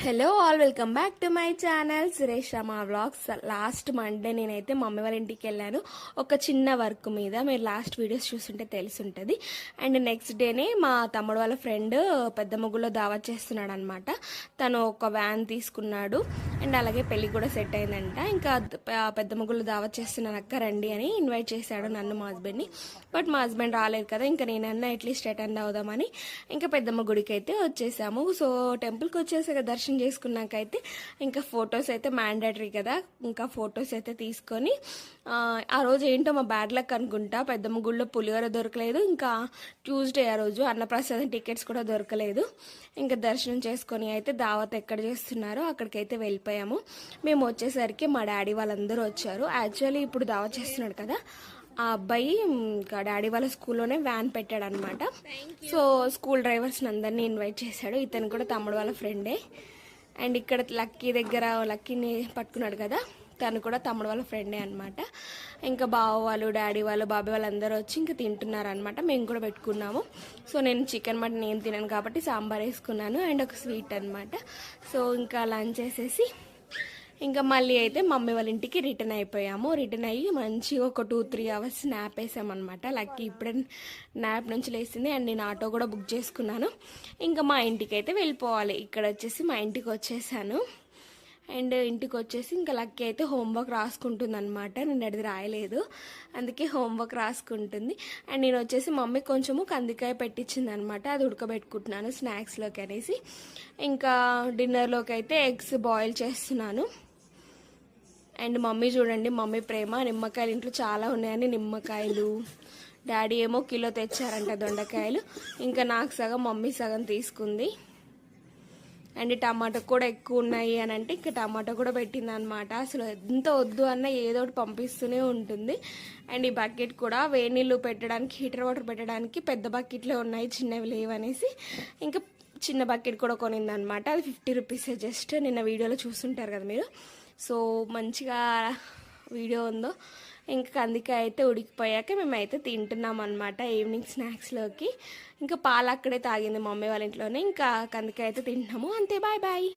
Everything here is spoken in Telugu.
Hello all, welcome back to my channel Suresh Rama vlogs. Last Monday నేనైతే మమ్మీ వాళ్ళ ఇంటికి వెళ్ళాను ఒక చిన్న వర్క్ మీద. మీరు లాస్ట్ వీడియోస్ చూస్తుంటే తెలుసుంటుంది. అండ్ నెక్స్ట్ డేనే మా తమ్ముడు వాళ్ళ ఫ్రెండ్ పెద్ద ముగ్గులో దావత్ చేస్తున్నాడు అనమాట. తను ఒక వ్యాన్ తీసుకున్నాడు అండ్ అలాగే పెళ్ళి కూడా సెట్ అయిందంట. ఇంకా పెద్ద ముగ్గులో దావత్ చేస్తున్నాను అక్క రండి అని ఇన్వైట్ చేశాడు నన్ను, మా హస్బెండ్ని. బట్ మా హస్బెండ్ రాలేదు కదా, ఇంకా నేనన్నా అట్లీస్ట్ అటెండ్ అవుదామని ఇంకా పెద్దమ్మ గుడికి అయితే వచ్చేసాము. సో టెంపుల్కి వచ్చేసాక దర్శనం చేసుకున్నాకైతే ఇంకా ఫొటోస్ అయితే మ్యాండేటరీ కదా, ఇంకా ఫొటోస్ అయితే తీసుకొని ఆ రోజు ఏంటో మా బ్యాడ్ లక్ అనుకుంటా, పెద్దమ్మ గుడిలో పులిహోర దొరకలేదు. ఇంకా ట్యూస్డే ఆ రోజు అన్నప్రసాదం టికెట్స్ కూడా దొరకలేదు. ఇంకా దర్శనం చేసుకొని అయితే దావత్ ఎక్కడ చేస్తున్నారో అక్కడికైతే వెళ్ళిపోయాము. మేము వచ్చేసరికి మా డాడీ వాళ్ళందరూ వచ్చారు. యాక్చువల్లీ ఇప్పుడు దావత్ చేస్తున్నాడు కదా, ఆ అబ్బాయి ఇంకా డాడీ వాళ్ళ స్కూల్లోనే వ్యాన్ పెట్టాడు అనమాట. సో స్కూల్ డ్రైవర్స్ని అందరినీ ఇన్వైట్ చేశాడు. ఇతను కూడా తమ్ముడు వాళ్ళ ఫ్రెండే. అండ్ ఇక్కడ లక్కీ దగ్గర లక్కీని పట్టుకున్నాడు కదా, తను కూడా తమ్ముడు వాళ్ళ ఫ్రెండే అనమాట. ఇంకా బావ వాళ్ళు, డాడీ వాళ్ళు, బాబాయ్ వాళ్ళు అందరూ వచ్చి ఇంకా తింటున్నారు అనమాట. మేము కూడా పెట్టుకున్నాము. సో నేను చికెన్ మటన్ ఏం తినాను కాబట్టి సాంబార్ వేసుకున్నాను అండ్ ఒక స్వీట్ అనమాట. సో ఇంకా లంచ్ చేసేసి ఇంకా మళ్ళీ అయితే మమ్మీ వాళ్ళ ఇంటికి రిటర్న్ అయిపోయాము. రిటర్న్ అయ్యి మంచిగా ఒక 2-3 అవర్స్ నాప్ వేసామన్నమాట. లక్కీ ఇప్పుడే నాప్ నుంచి లేచింది అండ్ నేను ఆటో కూడా బుక్ చేసుకున్నాను. ఇంకా మా ఇంటికి అయితే వెళ్ళిపోవాలి. ఇక్కడ వచ్చేసి మా ఇంటికి వచ్చేసాను. అండ్ ఇంటికి వచ్చేసి ఇంకా లక్కీ అయితే హోంవర్క్ రాసుకుంటుంది అనమాట. నేను అది రాయలేదు, అందుకే హోంవర్క్ రాసుకుంటుంది. అండ్ నేను వచ్చేసి మమ్మీ కొంచెము కందికాయ పెట్టించింది అనమాట, అది ఉడకబెట్టుకుంటున్నాను స్నాక్స్లోకి అనేసి. ఇంకా డిన్నర్లోకి అయితే ఎగ్స్ బాయిల్ చేస్తున్నాను. అండ్ మమ్మీ చూడండి, మమ్మీ ప్రేమ, నిమ్మకాయలు ఇంట్లో చాలా ఉన్నాయని నిమ్మకాయలు, డాడీ ఏమో కిలో తెచ్చారంట దొండకాయలు. ఇంకా నాకు సగం, మమ్మీ సగం తీసుకుంది. అండ్ టమాటో కూడా ఎక్కువ ఉన్నాయి అని అంటే ఇంకా టమాటో కూడా పెట్టింది అనమాట. అసలు ఎంత వద్దు అన్న ఏదో ఒకటి పంపిస్తూనే ఉంటుంది. అండ్ ఈ బకెట్ కూడా వేడి నీళ్ళు పెట్టడానికి, హీటర్ వాటర్ పెట్టడానికి పెద్ద బకెట్లే ఉన్నాయి, చిన్నవి లేవనేసి ఇంకా చిన్న బకెట్ కూడా కొనిందనమాట. అది 50 రూపీసే జస్ట్. నిన్న వీడియోలో చూస్తుంటారు కదా మీరు. సో మంచిగా వీడియో ఉందో. ఇంకా కందికాయ అయితే ఉడికిపోయాక మేమైతే తింటున్నాం అనమాట ఈవినింగ్ స్నాక్స్లోకి. ఇంకా పాలు అక్కడే తాగింది మమ్మీ వాళ్ళ ఇంట్లోనే. ఇంకా కందికాయ అయితే తింటున్నాము అంతే. Bye bye.